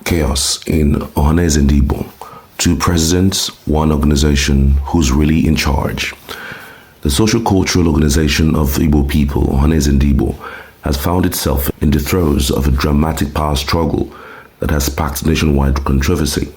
Chaos in Ohanaeze Ndigbo. Two presidents, one organization, who's really in charge? The socio-cultural organization of Igbo people, Ohanaeze Ndigbo, has found itself in the throes of a dramatic power struggle that has sparked nationwide controversy.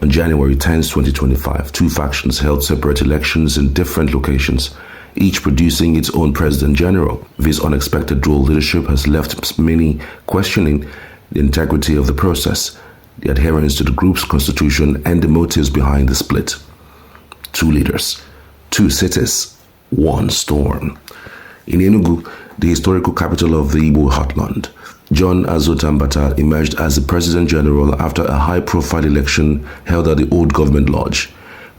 On January 10, 2025, two factions held separate elections in different locations, each producing its own president general. This unexpected dual leadership has left many questioning the integrity of the process, the adherence to the group's constitution, and the motives behind the split. Two leaders, two cities, one storm. In Enugu, the historical capital of the Igbo heartland, John Azuta-Mbata emerged as the President General after a high-profile election held at the Old Government Lodge.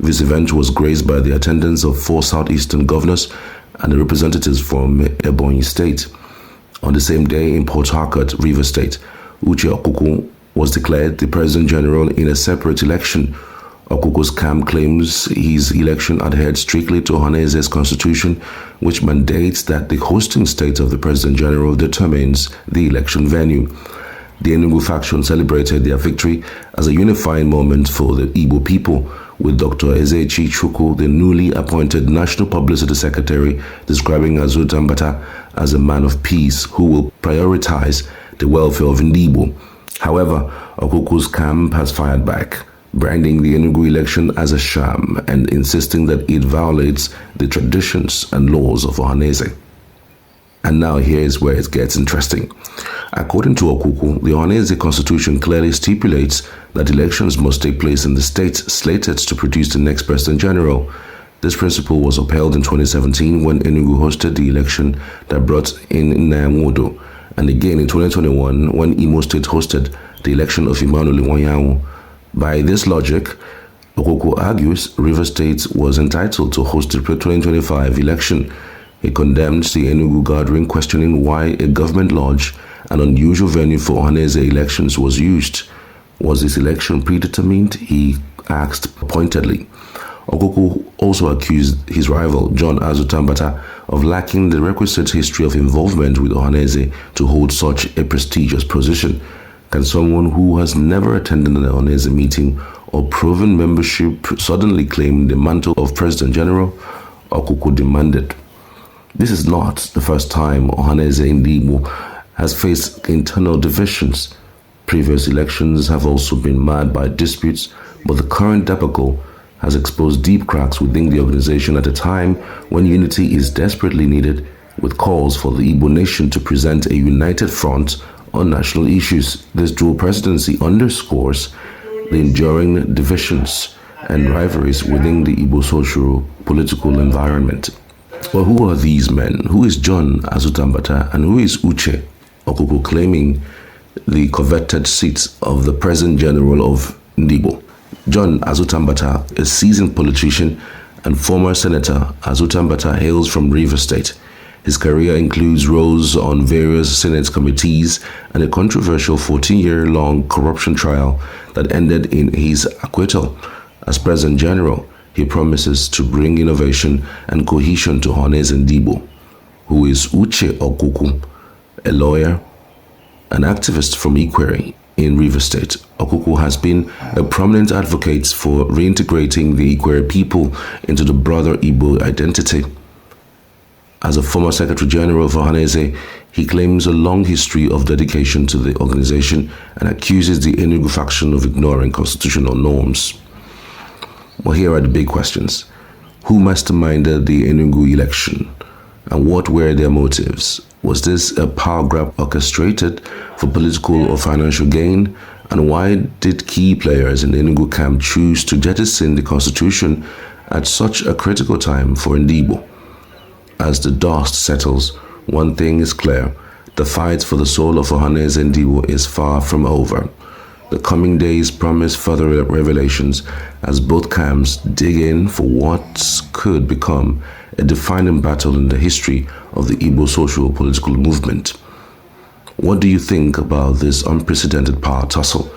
This event was graced by the attendance of 4 southeastern governors and the representatives from Ebonyi State. On the same day in Port Harcourt, Rivers State, Uche Okwukwu was declared the President General in a separate election. Okwukwu's camp claims his election adhered strictly to Ohaneze's constitution, which mandates that the hosting state of the President General determines the election venue. The Enugu faction celebrated their victory as a unifying moment for the Igbo people, with Dr. Achi Achi, the newly appointed National Publicity Secretary, describing Azuta-Mbata as a man of peace who will prioritize the welfare of Ndigbo. However, Okwukwu's camp has fired back, branding the Enugu election as a sham and insisting that it violates the traditions and laws of Ohanaeze. And now here's where it gets interesting. According to Okwukwu, the Ohanaeze constitution clearly stipulates that elections must take place in the states slated to produce the next President General. This principle was upheld in 2017 when Enugu hosted the election that brought in Nnam, and again in 2021 when Imo State hosted the election of Emmanuel Iwanyanwu. By this logic, Okwukwu argues Rivers State was entitled to host the 2025 election. He condemned the Enugu gathering, questioning why a government lodge, an unusual venue for Ohanaeze elections, was used. Was this election predetermined? He asked pointedly. Okwukwu also accused his rival, John Azuta-Mbata, of lacking the requisite history of involvement with Ohanaeze to hold such a prestigious position. Can someone who has never attended an Ohanaeze meeting or proven membership suddenly claim the mantle of President General? Okwukwu demanded. This is not the first time Ohanaeze Ndigbo has faced internal divisions. Previous elections have also been marred by disputes, but the current debacle has exposed deep cracks within the organization at a time when unity is desperately needed, with calls for the Igbo nation to present a united front on national issues. This dual presidency underscores the enduring divisions and rivalries within the Igbo social political environment. But who are these men? Who is John Azuta-Mbata and who is Uche Okwukwu, claiming the coveted seat of the President General of Ndigbo? John Azuta-Mbata, a seasoned politician and former senator, Azuta-Mbata hails from Rivers State. His career includes roles on various Senate committees and a controversial 14-year-long corruption trial that ended in his acquittal. As President General, he promises to bring innovation and cohesion to Ohanaeze Ndigbo. Who is Uche Okwukwu, a lawyer, an activist from Ikwere in Rivers State. Okwukwu has been a prominent advocate for reintegrating the Ikwere people into the broader Igbo identity. As a former Secretary General of Ohanaeze, he claims a long history of dedication to the organization and accuses the Enugu faction of ignoring constitutional norms. Well, here are the big questions. Who masterminded the Enugu election? And what were their motives? Was this a power grab orchestrated for political or financial gain? And why did key players in the Enugu camp choose to jettison the constitution at such a critical time for Ndigbo? As the dust settles, one thing is clear: the fight for the soul of Ohanaeze Ndigbo is far from over. The coming days promise further revelations as both camps dig in for what could become a defining battle in the history of the Igbo social political movement. What do you think about this unprecedented power tussle?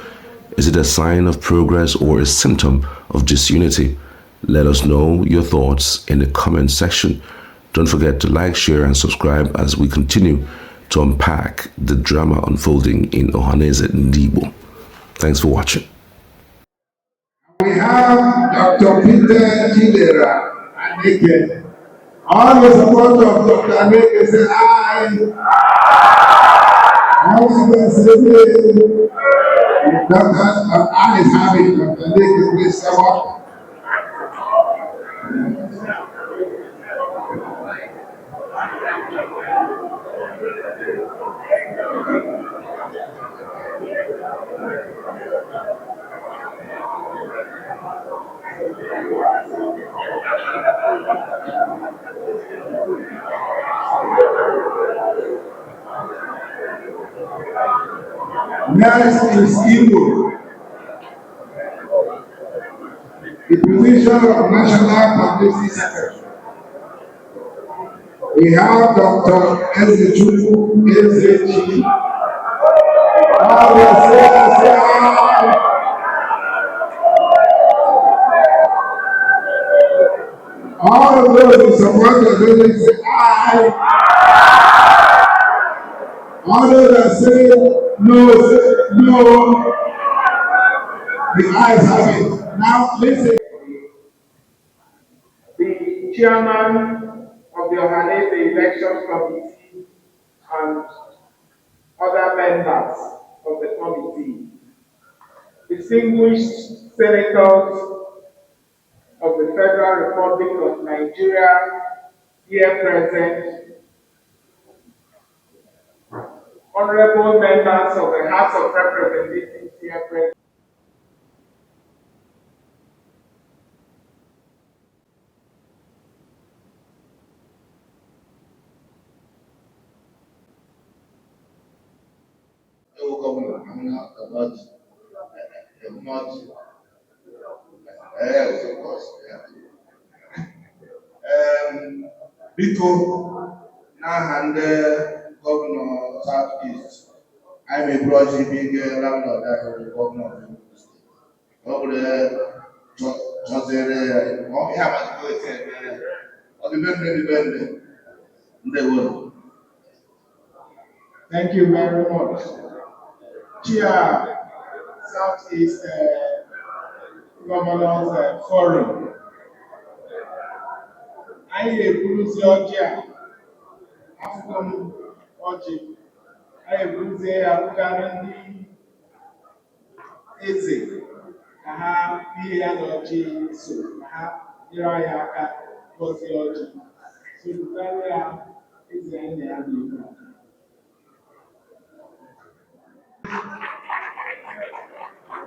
Is it a sign of progress or a symptom of disunity? Let us know your thoughts in the comment section. Don't forget to like, share, and subscribe as we continue to unpack the drama unfolding in Ohanaeze Ndigbo. Thank Thanks for watching. We have Dr. Peter Chidera Aneke. All the support of Dr. Aneke say aye. All the say Dr. Anne is having Dr. Aneke, please come up. Next is Igbo, the position of National Publicity Secretary. We have Dr. Ezechi. All of those who support the building say aye. All those that say no, say no. The ayes have it. Now listen. The chairman of the Ohanaeze Elections Committee and other members of the committee, distinguished senators of the Federal Republic of Nigeria here present, honorable members of the House of Representatives here present, Yes, of course. Biko, n'aha ndị gọvanọ South-East, anyị meburu ọchị big landlord ahụ gọvanọ ọ bụrụ chọzere ihe amasịkwa esi eme ọdịbendị ndị Thank you very much. Chair, Southeast Governors Forum. Anyị eburuzi ọjị a, afụgo m ọjị, anyị eburuzie ya bụgara ndị eze ka ha ihe ya na ọjị so, ka ha nyere anyị aka gọzie ọjị. So bugara ya eze anyị na ya na-ebu.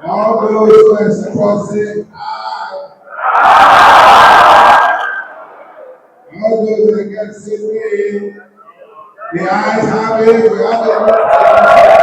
All those who are supporting aye. All those against it, the ayes have it. We have it.